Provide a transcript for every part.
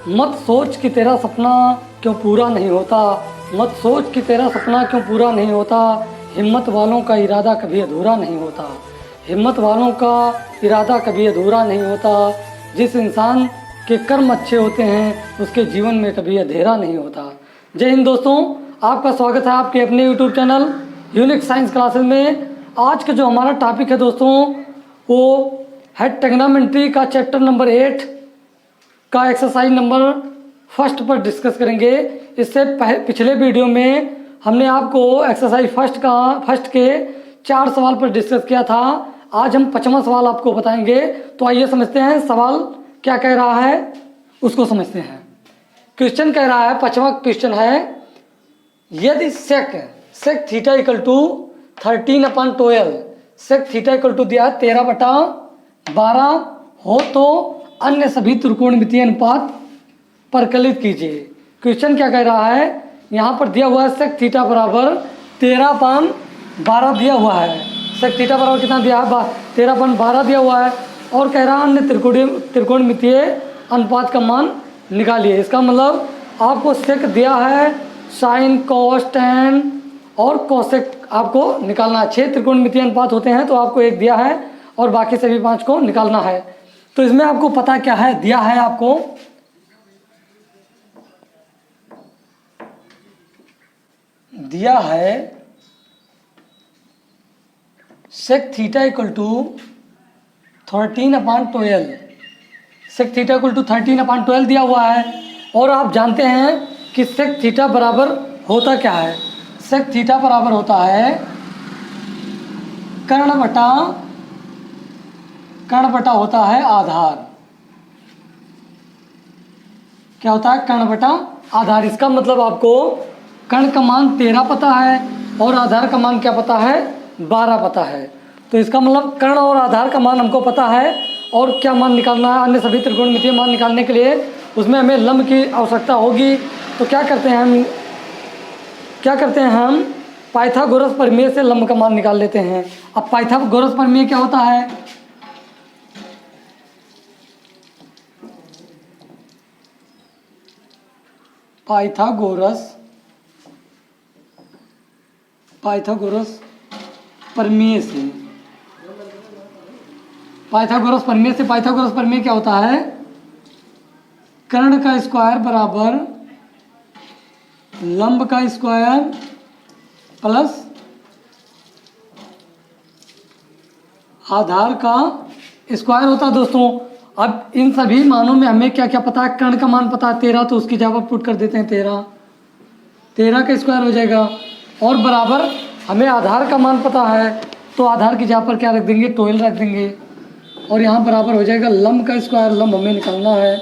मत सोच कि तेरा सपना क्यों पूरा नहीं होता, मत सोच कि तेरा सपना क्यों पूरा नहीं होता। हिम्मत वालों का इरादा कभी अधूरा नहीं होता, हिम्मत वालों का इरादा कभी अधूरा नहीं होता। जिस इंसान के कर्म अच्छे होते हैं उसके जीवन में कभी अंधेरा नहीं होता। जय हिंद दोस्तों, आपका स्वागत है आपके अपने YouTube channel unique science classes में। आज का जो हमारा टॉपिक है दोस्तों वो है ट्रिग्नोमेट्री का चैप्टर नंबर 8 का एक्सरसाइज नंबर फर्स्ट पर डिस्कस करेंगे। इससे पिछले वीडियो में हमने आपको एक्सरसाइज फर्स्ट के 4 सवाल पर डिस्कस किया था। आज हम 5वां सवाल आपको बताएंगे। तो आइए समझते हैं सवाल क्या कह रहा है, उसको समझते हैं। क्वेश्चन कह रहा है, 5वां क्वेश्चन है, यदि sec theta equal to 13/12, sec theta equal to दिया 13/12 हो तो अन्य सभी त्रिकोणमितीय अनुपात परिकलित कीजिए। क्वेश्चन क्या कह रहा है, यहाँ पर दिया हुआ है सेक थीटा बराबर 13/12 दिया हुआ है। सेक थीटा बराबर कितना दिया है, 13/12 दिया हुआ है। और कह रहा है अन्य त्रिकोणमितीय अनुपात का मान निकालिए। इसका मतलब आपको सेक दिया है, साइन, कॉस, टैन और कोसेक आपको निकालना है। 6 त्रिकोणमितीय अनुपात होते हैं तो आपको एक दिया है और बाकी सभी 5 को निकालना है। तो इसमें आपको पता क्या है, दिया है आपको दिया है sec theta equal to 13/12, sec theta equal to 13/12 दिया हुआ है। और आप जानते हैं कि सेक थीटा बराबर होता क्या है। सेक थीटा बराबर होता है कर्ण बटा होता है आधार। क्या होता है, कर्ण बटा आधार। इसका मतलब आपको कर्ण का मान 13 पता है और आधार का मान क्या पता है, 12 पता है। तो इसका मतलब कर्ण और आधार का मान हमको पता है। और क्या मान निकालना है, अन्य सभी त्रिकोणमितीय मान निकालने के लिए उसमें हमें लंब की आवश्यकता होगी। तो क्या करते हैं हम पाइथागोरस प्रमेय से लंब का मान निकाल लेते हैं। अब पाइथागोरस प्रमेय क्या होता है, पाइथागोरस प्रमेय से पाइथागोरस प्रमेय क्या होता है, कर्ण का स्क्वायर बराबर लंब का स्क्वायर प्लस आधार का स्क्वायर होता है दोस्तों। अब इन सभी मानों में हमें क्या क्या पता है, कर्ण का मान पता है 13, तो उसकी जगह पुट कर देते हैं 13 का स्क्वायर हो जाएगा। और बराबर हमें आधार का मान पता है तो आधार की जगह पर क्या रख देंगे, 12 रख देंगे। और यहाँ बराबर हो जाएगा लंब का स्क्वायर, लंब हमें निकालना है,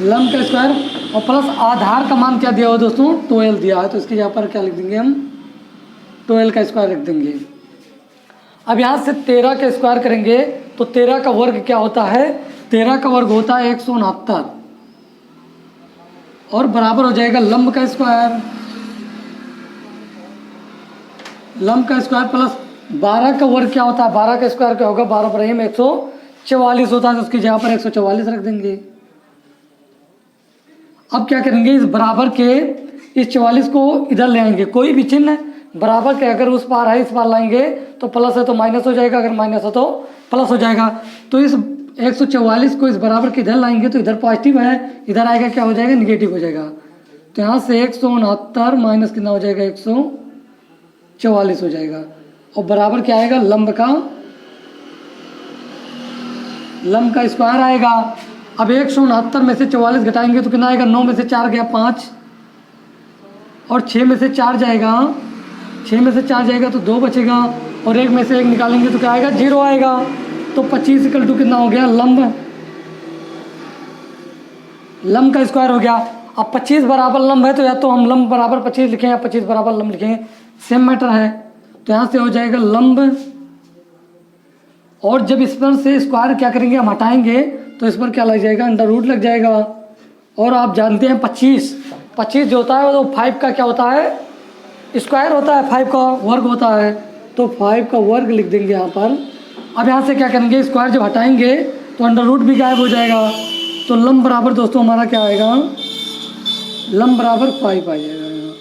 लंब का स्क्वायर और प्लस आधार का मान क्या दिया हुआ दोस्तों, 12 दिया है। तो इसकी जगह पर क्या लिख देंगे हम, 12 का स्क्वायर रख देंगे। अब यहाँ से 13 का स्क्वायर करेंगे तो 13 का वर्ग क्या होता है, 13 का वर्ग होता है 169 और बराबर हो जाएगा लंब का स्क्वायर, लंब का स्क्वायर प्लस 12 का वर्ग क्या होता है, 12 का स्क्वायर क्या होगा, 12 पर 144 होता है। तो उसकी जगह पर 144 रख देंगे। अब क्या करेंगे, इस बराबर के इस 44 को इधर ले आएंगे। कोई भी चिन्ह बराबर के अगर उस पार है इस पार लाएंगे तो प्लस है तो माइनस हो जाएगा, अगर माइनस है तो प्लस हो जाएगा। तो इस 144 को इस बराबर के इधर लाएंगे तो इधर पॉजिटिव है, इधर आएगा क्या हो जाएगा, निगेटिव हो जाएगा। तो यहाँ से 169 माइनस कितना हो जाएगा, 144 हो जाएगा। और बराबर क्या आएगा, लंब का स्क्वायर आएगा। अब 169 में से 44 घटाएंगे तो कितना आएगा, 9 में से 4 गया 5 और 6 में से 4 जाएगा, 6 में से 4 जाएगा तो 2 बचेगा और 1 में से 1 निकालेंगे तो क्या आएगा, 0 आएगा। तो 25 इक्वल टू कितना हो गया, लंब का स्क्वायर हो गया। अब 25 बराबर लंब है तो या तो हम लंब बराबर 25 लिखें या 25 बराबर लंब लिखें, सेम मैटर है। तो यहाँ से हो जाएगा लंब। और जब इस पर से स्क्वायर क्या करेंगे, हम हटाएंगे तो इस पर क्या लग जाएगा, अंडर रूट लग जाएगा। और आप जानते हैं 25 जो होता है वो 5 का क्या होता है, स्क्वायर होता है, 5 का वर्ग होता है। तो 5 का वर्ग लिख देंगे यहाँ पर। अब यहाँ से क्या करेंगे, स्क्वायर जब हटाएंगे तो अंडर रूट भी गायब हो जाएगा। तो लंब बराबर दोस्तों हमारा क्या आएगा, लंब बराबर 5 आ जाएगा।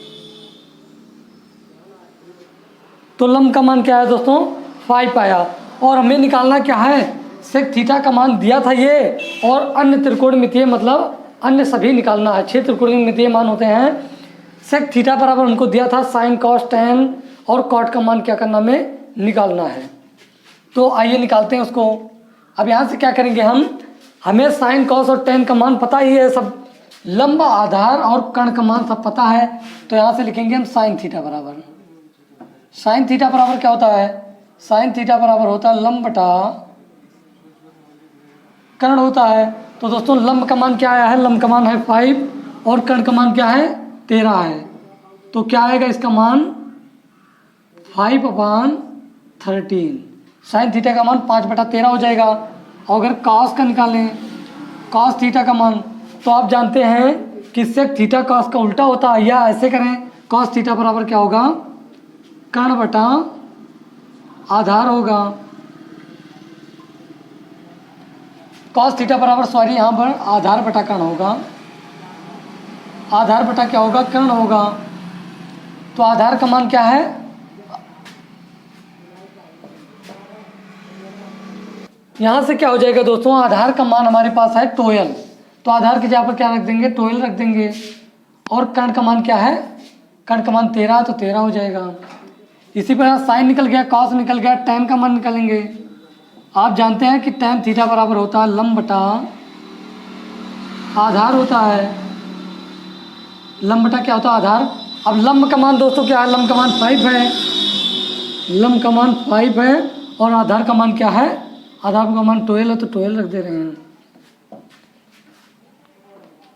तो लंब का मान क्या है दोस्तों, 5 आया। और हमें निकालना क्या है, सेक थीटा का मान दिया था ये, और अन्य त्रिकोणमितीय मतलब अन्य सभी निकालना है। 6 त्रिकोणमितीय मान होते हैं। सेक थीटा बराबर हमको दिया था साइन कॉस टेन, और कॉट का मान क्या करना हमें निकालना है। तो आइए निकालते हैं उसको। अब यहाँ से क्या करेंगे हमें साइन कॉस और टेन का मान पता ही है सब, लंब आधार और कर्ण का मान सब पता है। तो यहाँ से लिखेंगे हम साइन थीटा बराबर, साइन थीटा बराबर क्या होता है, साइन थीटा बराबर होता है लंब बटा कर्ण होता है। तो दोस्तों लंब का मान क्या आया है, लंब का मान है 5 और कर्ण का मान क्या है 13 है। तो क्या आएगा इसका मान 5/13। साइन थीटा का मान 5/13 हो जाएगा। और अगर कॉस का निकालें, कॉस थीटा का मान, तो आप जानते हैं कि सेक थीटा कॉस का उल्टा होता है, या ऐसे करें कॉस थीटा बराबर क्या होगा, कर्ण बटा आधार होगा। कॉस थीटा बराबर सॉरी यहाँ पर आधार बटा कर्ण होगा, आधार बटा क्या होगा, कर्ण होगा। तो आधार का मान क्या है, यहाँ से क्या हो जाएगा दोस्तों, आधार का मान हमारे पास है 12। तो आधार की जगह पर क्या रख देंगे, 12 रख देंगे। और कर्ण का मान क्या है, कर्ण का मान 13, तो 13 हो जाएगा। इसी प्रकार साइन निकल गया, कॉस निकल गया, टेन का मान निकालेंगे। आप जानते हैं कि टेन थीटा बराबर होता है लंब बटा आधार होता है। लंब बटा क्या होता है, आधार। अब लंब का मान दोस्तों क्या है, लंब का मान 5 है, लंब का मान 5 है। और आधार का मान क्या है, आधार का मान 12 है, तो 12 रख दे रहे हैं।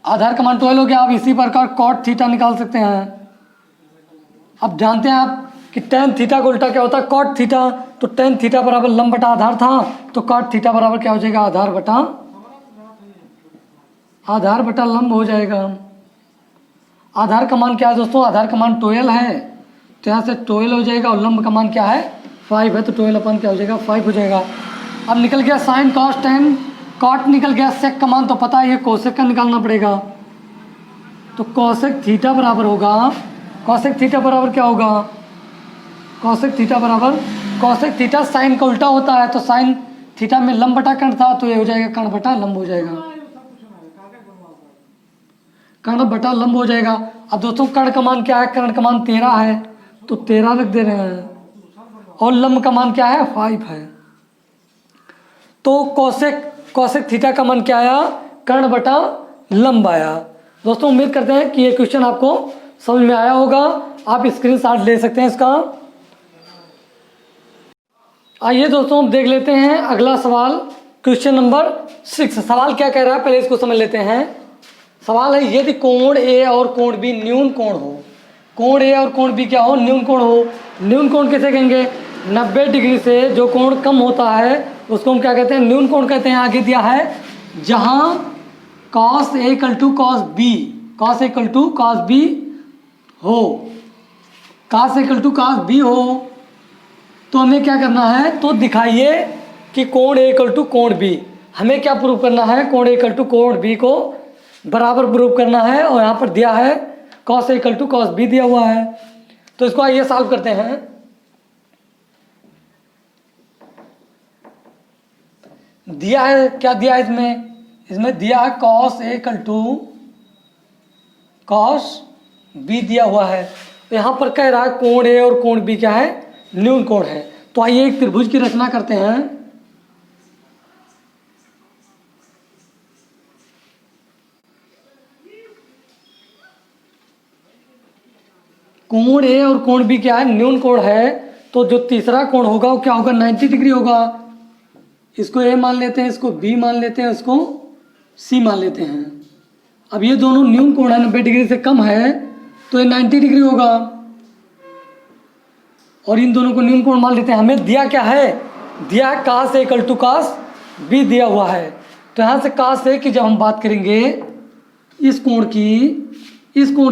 आधार का मान 12 हो गया। आप इसी प्रकार कॉट थीटा निकाल सकते हैं। अब जानते हैं आप कि टेन थीटा का उल्टा क्या होता है, कॉट थीटा। तो टेन थीटा बराबर लंब बटा आधार था, तो कॉट थीटा बराबर क्या हो जाएगा, आधार बटा लंब हो जाएगा। आधार का मान क्या है दोस्तों, आधार का मान 12 है, तो यहाँ से 12 हो जाएगा। और लंब का मान क्या है 5 है, तो 12 अपन क्या हो जाएगा 5 हो जाएगा। अब निकल गया साइन कॉस टेन, कॉट निकल गया, सेक का मान तो पता ही है, कोसेक का निकालना पड़ेगा। तो कोसेक थीटा बराबर होगा, कोसेक थीटा बराबर क्या होगा, कोसेक थीटा बराबर, कोसेक थीटा साइन का उल्टा होता है। तो साइन थीटा में लंब बटा कर्ण था, तो ये हो जाएगा कर्ण बटा लंब हो जाएगा, कर्ण बटा लंब हो जाएगा। अब दोस्तों कर्ण का मान क्या है, कर्ण का मान 13 है, तो 13 रख दे रहे हैं। और लंब का मान क्या है 5 है। तो कोसेक थीटा का मान क्या आया, कर्ण बटा लंब आया। दोस्तों उम्मीद करते हैं कि ये क्वेश्चन आपको समझ में आया होगा। आप स्क्रीनशॉट ले सकते हैं इसका। आइए दोस्तों हम देख लेते हैं अगला सवाल, क्वेश्चन नंबर 6। सवाल क्या कह रहा है पहले इसको समझ लेते हैं। सवाल है, यदि कोण ए और कोण बी न्यून कोण हो, कोण ए और कोण बी क्या हो, न्यून कोण हो। न्यून कोण कैसे कहेंगे, 90 डिग्री से जो कोण कम होता है उसको हम क्या कहते हैं, न्यून कोण कहते हैं। आगे दिया है जहां cos A = cos B, cos A = cos B हो, cos A = cos B हो, तो हमें क्या करना है, तो दिखाइए कि कोण A = कोण B। हमें क्या प्रूव करना है, कोण A = कोण B को बराबर प्रूव करना है। और यहाँ पर दिया है cos A = cos B दिया हुआ है। तो इसको आइए सॉल्व करते हैं। दिया है, क्या दिया है इसमें दिया है cos A = cos B दिया हुआ है। तो यहाँ पर कह रहा है कोण A और कोण B क्या है, न्यून कोण है। तो आइए एक त्रिभुज की रचना करते हैं। कोण A और कोण B क्या है, न्यून कोण है। तो जो तीसरा कोण होगा वो क्या होगा, 90 डिग्री होगा। इसको A मान लेते हैं, इसको B मान लेते हैं, इसको C मान लेते हैं। अब ये दोनों न्यून कोण है, 90 डिग्री से कम है, तो ये 90 डिग्री होगा। और इन दोनों को न्यून कोण मान लेते हैं। हमें दिया क्या है, दिया है cos A = cos B दिया हुआ है। तो यहाँ से cos A की जब हम बात करेंगे, इस कोण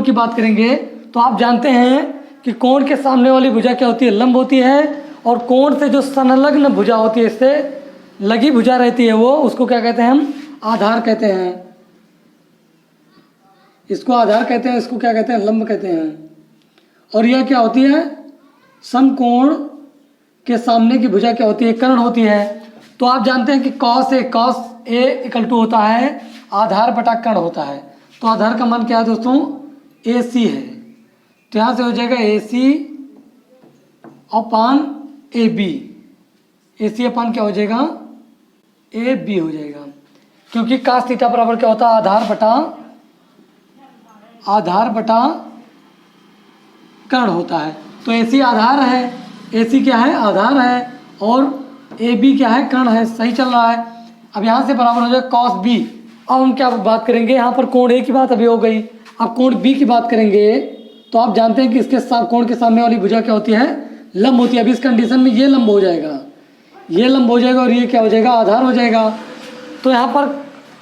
की बात करेंगे, तो आप जानते हैं कि कोण के सामने वाली भुजा क्या होती है, लंब होती है। और कोण से जो संलग्न भुजा होती है, इससे लगी भुजा रहती है, वो उसको क्या कहते हैं, हम आधार कहते हैं। इसको आधार कहते हैं, इसको क्या कहते हैं, लंब कहते हैं। और यह क्या होती है, समकोण के सामने की भुजा क्या होती है, कर्ण होती है। तो आप जानते हैं कि कॉस ए इक्वल टू होता है आधार बटा कर्ण होता है। तो आधार का मान क्या है दोस्तों, ए सी है। तो यहाँ से हो जाएगा ए सी अपान ए बी, ए सी अपान क्या हो जाएगा, ए बी हो जाएगा, क्योंकि कास थीटा बराबर क्या होता है, आधार बटा कर्ण होता है। तो ए सी आधार है, ए सी क्या है, आधार है, और ए बी क्या है, कर्ण है। सही चल रहा है। अब यहाँ से बराबर हो जाएगा कॉस बी। अब हम क्या बात करेंगे, यहाँ पर कोण ए की बात अभी हो गई, अब कोण बी की बात करेंगे। तो आप जानते हैं कि इसके कोण के सामने वाली भुजा क्या होती है, लंब होती है। अभी इस कंडीशन में ये लंब हो जाएगा, ये लंब हो जाएगा, और ये क्या हो जाएगा, आधार हो जाएगा। तो यहाँ पर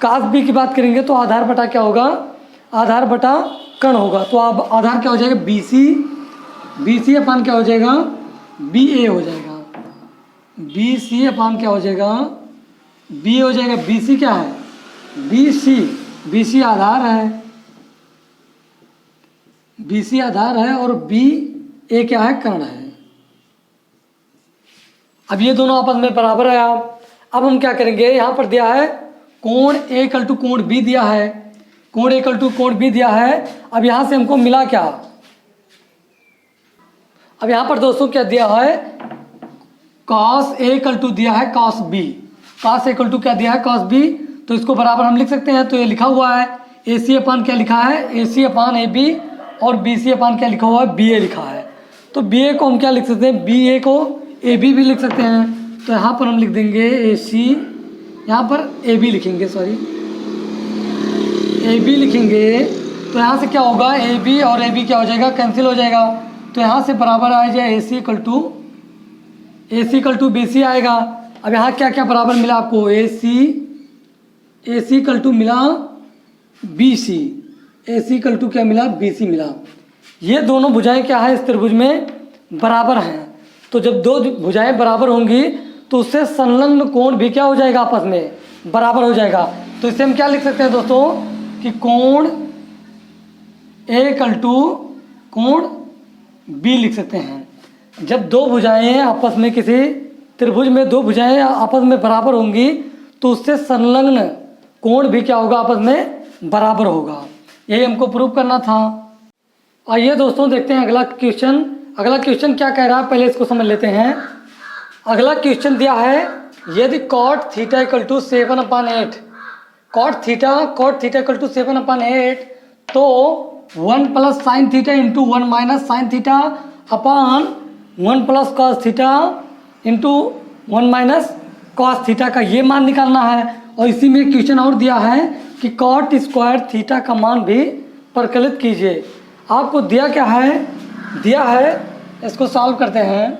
कास बी की बात करेंगे तो आधार बटा क्या होगा, आधार बटा कर्ण होगा। तो अब आधार क्या हो जाएगा, बी सी अपान क्या हो जाएगा, बी ए हो जाएगा, बी सी अपान क्या हो जाएगा, बी हो जाएगा। बी सी क्या है, बी सी आधार है, बी सी आधार है, और बी ए क्या है, कर्ण है। अब ये दोनों आपस में बराबर है। अब हम क्या करेंगे, यहाँ पर दिया है कोण ए इक्वल टू कोण बी दिया है, कोण ए इक्वल टू कोण बी दिया है। अब यहाँ से हमको मिला क्या, अब यहाँ पर दोस्तों क्या दिया है, कॉस ए इक्वल टू दिया है cos B, cos A equal to क्या दिया है, कॉस बी। तो इसको बराबर हम लिख सकते हैं। तो ये लिखा हुआ है ए सी अपान क्या लिखा है, ए सी अपान ए बी, और बी सी अपान क्या लिखा हुआ है, बी ए लिखा है। तो बी ए को हम क्या लिख सकते हैं, बी ए को ए बी भी लिख सकते हैं। तो यहाँ पर हम लिख देंगे ए सी, यहाँ पर ए बी लिखेंगे, सॉरी ए बी लिखेंगे। तो यहाँ से क्या होगा, ए बी और ए बी क्या हो जाएगा, कैंसिल हो जाएगा। तो यहाँ से बराबर आ जाए A C equal to B C आएगा। अब यहाँ क्या क्या बराबर मिला आपको, ए सी इक्वल टू मिला B C, A C equal to क्या मिला, बी सी मिला। ये दोनों भुजाएं क्या है, इस त्रिभुज में बराबर हैं। तो जब दो भुजाएं बराबर होंगी तो उससे संलग्न कोण भी क्या हो जाएगा, आपस में बराबर हो जाएगा। तो इसे हम क्या लिख सकते हैं दोस्तों, कि कोण ए इक्वल टू कोण बी लिख सकते हैं। जब दो भुजाएं आपस में, किसी त्रिभुज में दो भुजाएं आपस में बराबर होंगी तो उससे संलग्न कोण भी क्या होगा, आपस में बराबर होगा। यही हमको प्रूव करना था। आइए दोस्तों देखते हैं अगला क्वेश्चन। अगला क्वेश्चन क्या कह रहा है, पहले इसको समझ लेते हैं। अगला क्वेश्चन दिया है, यदि cot theta equal to 7/8, cot theta equal to 7/8, तो 1 plus sine theta into 1 minus sine theta upon 1 plus cos theta into 1 minus cos theta का ये मान निकालना है। और इसी में क्वेश्चन और दिया है कि कॉट स्क्वायर थीटा का मान भी प्रकलित कीजिए। आपको दिया क्या है, दिया है, इसको सॉल्व करते हैं।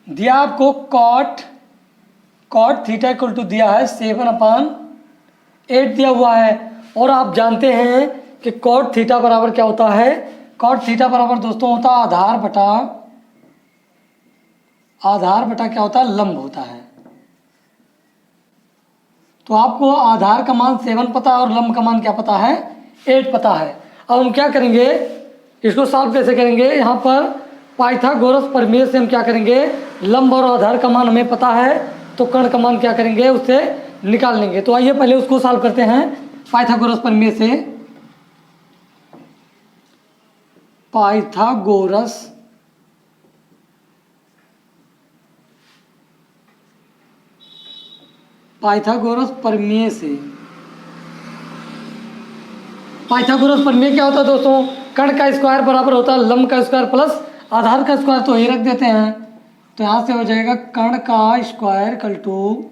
दिया आपको कॉट थीटा इक्वल टू दिया है 7/8 दिया हुआ है। और आप जानते हैं कि कॉट थीटा बराबर क्या होता है, कॉट थीटा बराबर दोस्तों होता है आधार बटा क्या होता है, लंब होता है। तो आपको आधार का मान 7 पता है और लंब का मान क्या पता है, 8 पता है। अब हम क्या करेंगे, इसको सॉल्व कैसे करेंगे, यहाँ पर पाइथागोरस प्रमेय से हम क्या करेंगे, लंब और आधार का मान हमें पता है तो कर्ण का मान क्या करेंगे, उससे निकाल लेंगे। तो आइए पहले उसको सॉल्व करते हैं पाइथागोरस प्रमेय से। पाइथागोरस प्रमेय से, पाइथागोरस प्रमेय क्या होता है दोस्तों, कर्ण का स्क्वायर बराबर होता है लंब का स्क्वायर प्लस आधार का स्क्वायर। तो ये रख देते हैं। तो यहाँ से हो जाएगा कर्ण का स्क्वायर इक्वल टू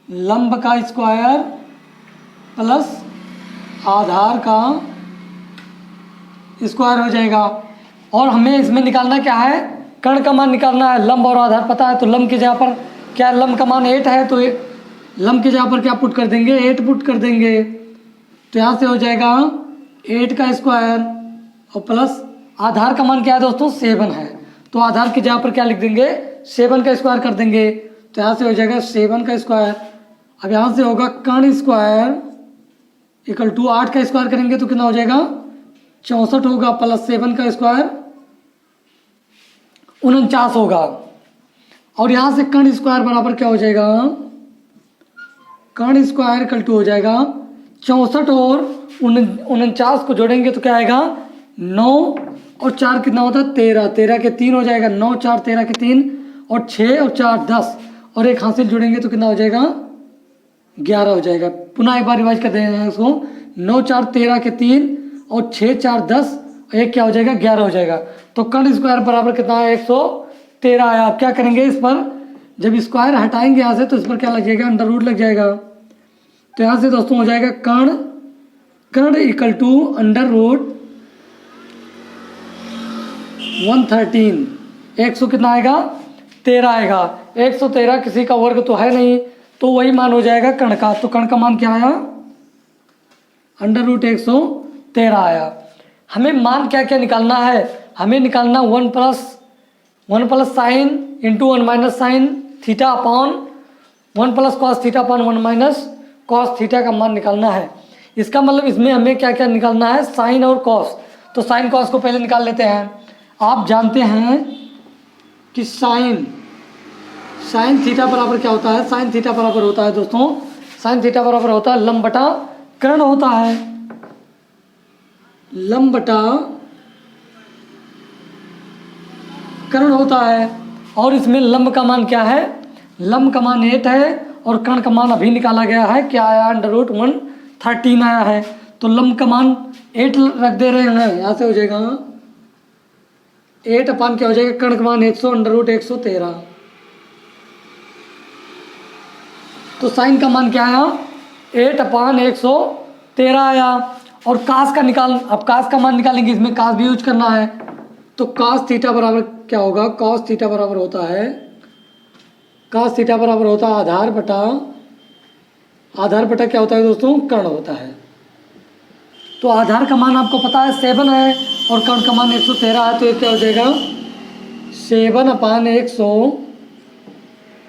लंब का स्क्वायर प्लस आधार का स्क्वायर हो जाएगा। और हमें इसमें निकालना क्या है, कर्ण का मान निकालना है। लंब और आधार पता है तो लंब की जगह पर क्या, लंब का मान 8 है तो लंब की जगह पर क्या पुट कर देंगे, 8 पुट कर देंगे। तो यहाँ से हो जाएगा 8 का स्क्वायर और प्लस आधार का मान क्या है दोस्तों, 7 है। तो आधार की जगह पर क्या लिख देंगे, 7 का स्क्वायर कर देंगे। तो यहाँ से हो जाएगा 7 का स्क्वायर। अब यहाँ से होगा कर्ण स्क्वायर इक्वल टू 8 का स्क्वायर करेंगे तो कितना हो जाएगा 64 होगा, प्लस 7 का स्क्वायर 49 होगा। और यहाँ से कर्ण स्क्वायर बराबर क्या हो जाएगा, कर्ण स्क्वायर इक्वल टू हो जाएगा 64 और 49 को जोड़ेंगे तो क्या आएगा 9 और 4 कितना होता है 13, 13 के 3 हो जाएगा, 9 4 13 के 3 और 6 और 4 10 और एक हासिल जोड़ेंगे तो कितना हो जाएगा 11 हो जाएगा। पुनः एक बार रिवाइज कर देना है उसको, 9 4 13 के 3 और 6 4 10 एक क्या हो जाएगा 11 हो जाएगा। तो कर्ण स्क्वायर बराबर कितना है 113 आया। आप क्या करेंगे इस पर जब स्क्वायर हटाएंगे यहाँ से तो इस पर क्या लग जाएगा अंडर रूट लग जाएगा। तो यहाँ से दोस्तों हो जाएगा कर्ण इक्वल टू अंडर रूट 113, 100 कितना आएगा 13 आएगा। 113 किसी का वर्ग तो है नहीं तो वही मान हो जाएगा कर्ण का। तो कर्ण का मान क्या आया अंडर रूट 113 आया। हमें मान क्या क्या निकालना है, हमें निकालना 1 plus sine into 1 minus sine theta upon 1 plus cos theta upon 1 minus cos theta का मान निकालना है। इसका मतलब इसमें हमें क्या क्या निकालना है साइन और कॉस। तो साइन कॉस को पहले निकाल लेते हैं। आप जानते हैं कि साइन थीटा बराबर क्या होता है, साइन थीटा बराबर होता है दोस्तों, साइन थीटा बराबर होता है लंब बटा कर्ण होता है, लंब बटा कर्ण होता है। और इसमें लंब का मान क्या है, लंब का मान 8 है और कर्ण का मान अभी निकाला गया है क्या आया अंडर रूट 113 आया है। तो लंब का मान 8 रख दे रहे हैं, यहाँ से हो जाएगा 8 अपान क्या हो जाएगा कर्ण का मान 100 अंडर रूट 113। तो साइन का मान क्या आया 8 अपान 113 आया। और कास का अब कास का मान निकालेंगे, इसमें कास भी यूज करना है। तो कास थीटा बराबर क्या होगा, कास थीटा बराबर होता है, कास थीटा बराबर होता है आधार बटा क्या होता है दोस्तों कर्ण होता है। तो आधार का मान आपको पता है 7 है और कर्ण का मान 113 है। तो ये क्या हो जाएगा 7 अपान 100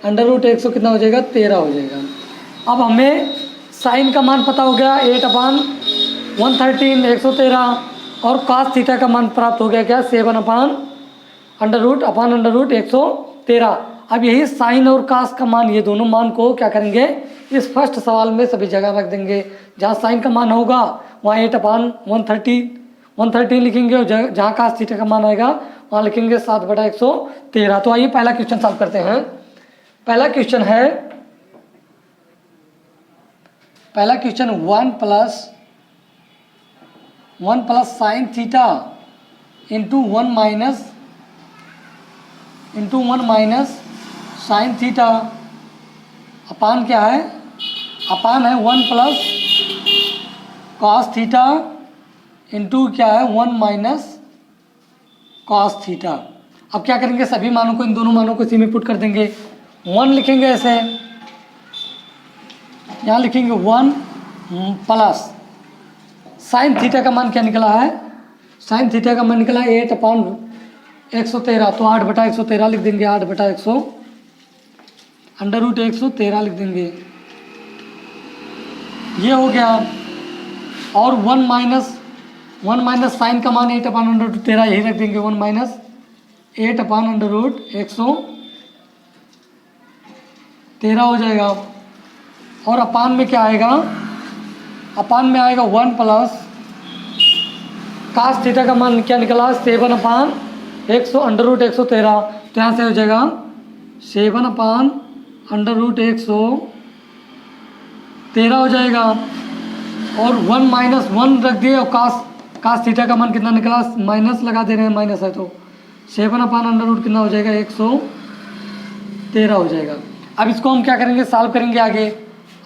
अंडर रूट 100 कितना हो जाएगा 13 हो जाएगा। अब हमें साइन का मान पता हो गया 8 अपान 113 113 और कास थीटा का मान प्राप्त हो गया क्या 7 अपान अंडर रूट 113। अब यही साइन और कास का मान ये दोनों मान को क्या करेंगे इस फर्स्ट सवाल में सभी जगह रख देंगे। जहाँ साइन का मान होगा वहाँ 8 अपान 113 लिखेंगे और जहाँ कास थीटा का मान आएगा वहाँ लिखेंगे 7/113। तो आइए पहला क्वेश्चन सॉल्व करते हैं। पहला question 1 plus sine theta into 1 minus sine theta अपान क्या है, अपान है 1 प्लस कॉस थीटा इंटू क्या है 1 माइनस कॉस थीटा। अब क्या करेंगे सभी मानों को इन दोनों मानों को इसी में पुट कर देंगे। 1 लिखेंगे ऐसे, यहाँ लिखेंगे 1 प्लस साइन थीटा का मान क्या निकला है, साइन थीटा का मान निकला 8 अपान 113। तो 8/113 लिख देंगे, 8/100 अंडर रूट 113 लिख देंगे, ये हो गया। और 1 माइनस साइन का मान 8 अपान अंडर रूट 13 यही रख देंगे, 1 माइनस 8 अपान अंडर रूट 113 हो जाएगा। और अपान में क्या आएगा, अपान में आएगा 1 प्लस कास थीटा का मान क्या निकला 7 अपान 100 अंडर रूट 113। तो यहाँ से हो जाएगा 7 अपान अंडर रूट 113 हो जाएगा। और 1 माइनस 1 रख दिए और कास थीटा का मान कितना निकला, माइनस लगा दे रहे हैं, माइनस है तो 7 अपान अंडर रूट कितना हो जाएगा 113 हो जाएगा। अब इसको हम क्या करेंगे सॉल्व करेंगे,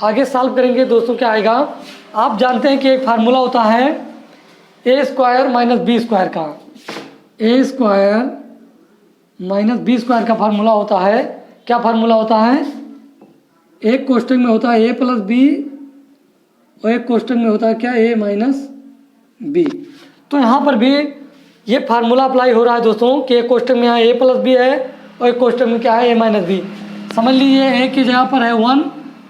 आगे सॉल्व करेंगे दोस्तों। क्या आएगा, आप जानते हैं कि एक फार्मूला होता है ए स्क्वायर माइनस बी स्क्वायर का, ए स्क्वायर माइनस बी स्क्वायर का फार्मूला होता है। क्या फार्मूला होता है, एक कोष्टक में होता है ए प्लस बी और एक कोष्टक में होता है क्या ए माइनस बी। तो यहाँ पर भी ये फार्मूला अप्लाई हो रहा है दोस्तों कि एक कोष्टक में यहाँ ए प्लस बी है और एक कोष्टक में क्या है ए माइनस बी। समझ लीजिए ए की जगह पर है 1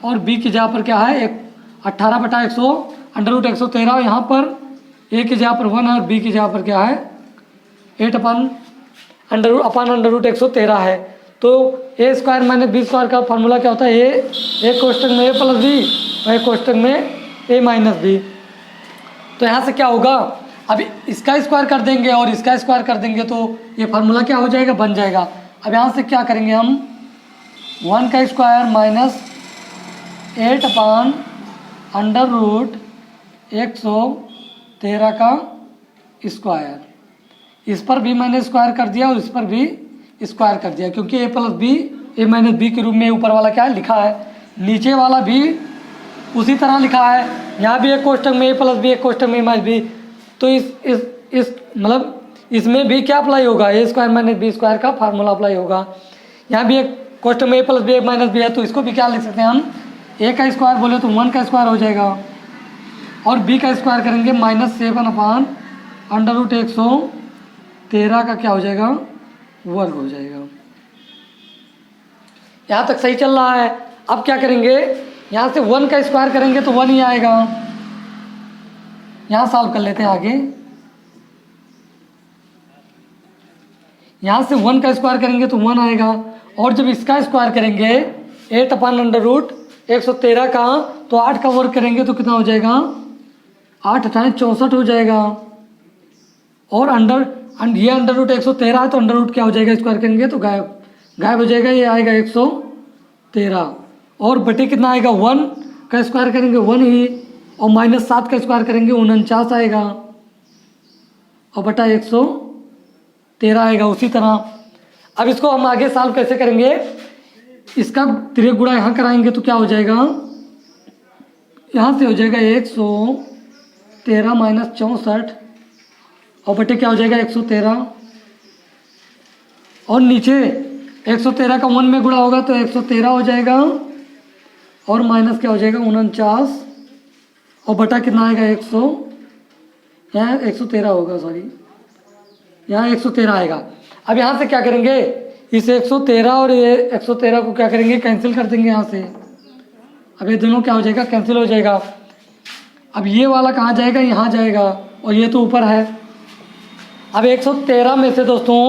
और बी की जगह पर क्या है 18/100 अंडर रूट 113, यहाँ पर ए की जगह पर 1 है और बी की जगह पर क्या है 8 अपान अंडर रूट 113 है। तो ए स्क्वायर माइनस बी स्क्वायर का फार्मूला क्या होता है, ए कोष्टक में ए प्लस बी और एक कोष्टक में ए माइनस बी। तो यहाँ से क्या होगा, अब इसका स्क्वायर कर देंगे और इसका स्क्वायर कर देंगे तो ये फार्मूला क्या हो जाएगा, बन जाएगा। अब यहाँ से क्या करेंगे हम 1 का square minus 8 upon under root 113 का स्क्वायर, इस पर भी मैंने स्क्वायर कर दिया और इस पर भी स्क्वायर कर दिया, क्योंकि ए प्लस बी ए माइनस बी के रूप में ऊपर वाला क्या है लिखा है, नीचे वाला भी उसी तरह लिखा है। यहाँ भी एक कोष्टक में ए प्लस बी, एक कोष्टक में ए माइनस बी। तो इस मतलब इसमें भी क्या अप्लाई होगा, ए स्क्वायर माइनस बी स्क्वायर का फार्मूला अप्लाई होगा। यहाँ भी एक कोष्टक में ए प्लस बी ए माइनस बी है, तो इसको भी क्या लिख सकते हैं हम, ए का स्क्वायर बोले तो 1 का स्क्वायर हो जाएगा और बी का स्क्वायर करेंगे -7 अपान अंडर रूट 113 का क्या हो जाएगा, वर्ग हो जाएगा। यहाँ तक सही चल रहा है। अब क्या करेंगे, यहाँ से 1 का स्क्वायर करेंगे तो 1 ही आएगा। यहाँ सॉल्व कर लेते हैं आगे। यहाँ से 1 का स्क्वायर करेंगे तो 1 आएगा और जब इसका स्क्वायर करेंगे 8 अपान अंडर रूट 113 का तो 8 का वर्ग करेंगे तो कितना हो जाएगा, 8 अठारह 64 हो जाएगा। और ये अंडर रूट 113 है तो अंडर रूट क्या हो जाएगा, स्क्वायर करेंगे तो गायब हो जाएगा, ये आएगा 113 और बटे कितना आएगा, 1 का स्क्वायर करेंगे 1 ही और -7 का स्क्वायर करेंगे 49 आएगा और बटा 113 आएगा। उसी तरह अब इसको हम आगे सॉल्व कैसे करेंगे, इसका तिर्यक गुणा यहाँ कराएंगे तो क्या हो जाएगा, यहाँ से हो जाएगा 113 - 64 और बटे क्या हो जाएगा 113 और नीचे 113 का 1 में गुणा होगा तो 113 हो जाएगा और माइनस क्या हो जाएगा 49 और बटा कितना आएगा 100, यहाँ 113 होगा, सॉरी यहाँ 113 आएगा। अब यहाँ से क्या करेंगे, इस 113 और ये 113 को क्या करेंगे, कैंसिल कर देंगे यहाँ से। अब ये दोनों क्या हो जाएगा, कैंसिल हो जाएगा। अब ये वाला कहाँ जाएगा, यहाँ जाएगा और ये तो ऊपर है। अब 113 में से दोस्तों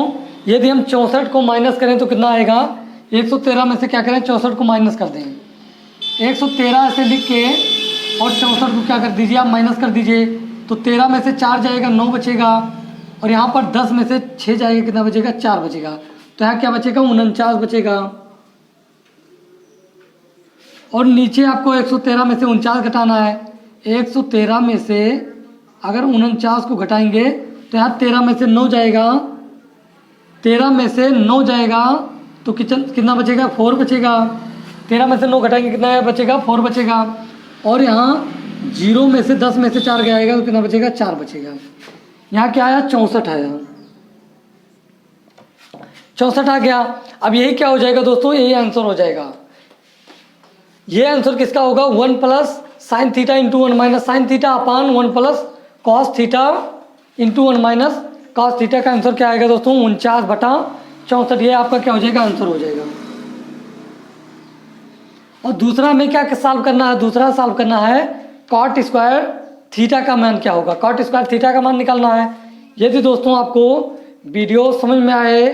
यदि हम 64 को माइनस करें तो कितना आएगा, 113 में से क्या करें 64 को माइनस कर दें। 113 ऐसे लिख के और 64 को क्या कर दीजिए आप, माइनस कर दीजिए। तो 13 में से 4 जाएगा 9 बचेगा और यहाँ पर 10 में से 6 जाएगा, कितना बचेगा 4 बचेगा। तो यहाँ क्या बचेगा 49 बचेगा और नीचे आपको 113 में से 49 घटाना है। 113 में से अगर 49 को घटाएंगे तो यहाँ 13 में से 9 जाएगा, 13 में से 9 जाएगा तो कितना बचेगा 4 बचेगा। 13 में से 9 घटाएंगे कितना बचेगा 4 बचेगा और यहाँ 0 में से 10 में से 4 जाएगा तो कितना बचेगा 4 बचेगा। यहाँ क्या आया 64 आया, 64 आ गया। अब यही क्या हो जाएगा दोस्तों, यही आंसर हो जाएगा। ये आंसर किसका होगा, 1 plus sine theta into 1 minus sine theta upon 1 plus cos theta into 1 minus cos theta का आंसर क्या आएगा दोस्तों 49/64। ये आपका क्या हो जाएगा, आंसर हो जाएगा। और दूसरा हमें क्या सॉल्व करना है, दूसरा सॉल्व करना है कॉट स्क्वायर थीटा का मान क्या होगा, कॉट स्क्वायर थीटा का मान निकालना है। यदि दोस्तों आपको वीडियो समझ में आए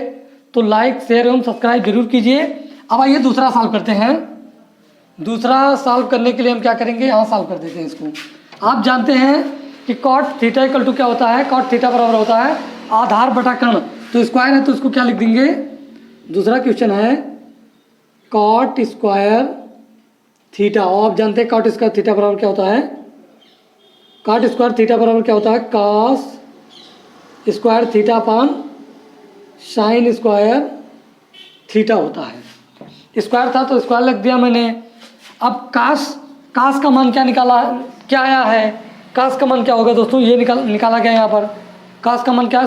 तो लाइक शेयर एवं सब्सक्राइब जरूर कीजिए। अब आइए दूसरा सॉल्व करते हैं। दूसरा सॉल्व करने के लिए हम क्या करेंगे, यहाँ सॉल्व कर देते हैं इसको। आप जानते हैं कि कॉट थीटा इक्वल टू क्या होता है, कॉट थीटा बराबर होता है आधार बटा कर्ण। तो स्क्वायर है तो इसको क्या लिख देंगे, दूसरा क्वेश्चन है कॉट स्क्वायर थीटा। और आप जानते हैं कॉट स्क्वायर थीटा बराबर क्या होता है, कॉट स्क्वायर थीटा बराबर क्या होता है, cos square theta upon sine square theta होता है। स्क्वायर था तो स्क्वायर लिख दिया मैंने। अब कास का मान क्या निकाला, क्या आया है, कास का मान क्या होगा दोस्तों, ये निकाला गया यहाँ पर। कास का मान क्या है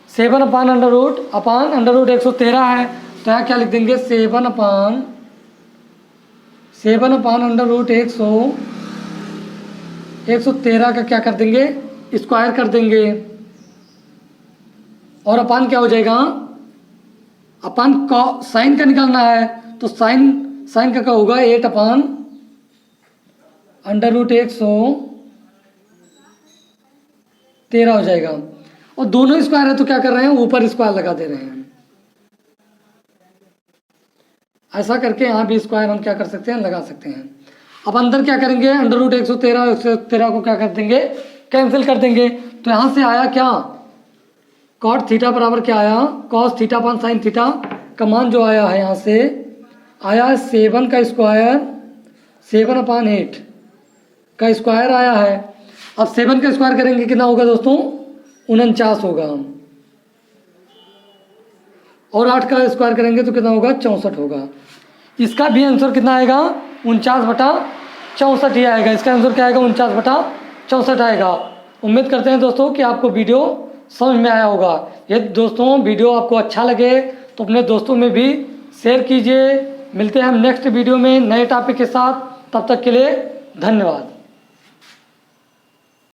7 अपान अंडर रूट 113 है। तो यहाँ क्या लिख देंगे 7 अपान अंडर रूट 113 का क्या कर देंगे, स्क्वायर कर देंगे और अपान क्या हो जाएगा, अपान साइन का निकालना है तो साइन का क्या होगा 8 अपान 13 हो जाएगा। और दोनों स्क्वायर है तो क्या कर रहे हैं, ऊपर स्क्वायर लगा दे रहे हैं। ऐसा करके यहाँ भी स्क्वायर हम क्या कर सकते हैं, लगा सकते हैं। अब अंदर क्या करेंगे, √113 को क्या कर देंगे, कैंसिल कर देंगे। तो यहाँ से आया क्या, कॉट थीटा बराबर क्या आया, कॉस थीटा अपन साइन थीटा का मान जो आया है यहाँ से आया है 7 का स्क्वायर, 7/8 का स्क्वायर आया है। अब 7 का स्क्वायर करेंगे कितना होगा दोस्तों, 49 होगा। और 8 का स्क्वायर करेंगे तो कितना होगा, 64 होगा। इसका भी आंसर कितना आएगा, 49/64 ही आएगा। इसका आंसर क्या आएगा, 49/64 आएगा। उम्मीद करते हैं दोस्तों कि आपको वीडियो समझ में आया होगा। यदि दोस्तों वीडियो आपको अच्छा लगे तो अपने दोस्तों में भी शेयर कीजिए। मिलते हैं हम नेक्स्ट वीडियो में नए टॉपिक के साथ, तब तक के लिए धन्यवाद।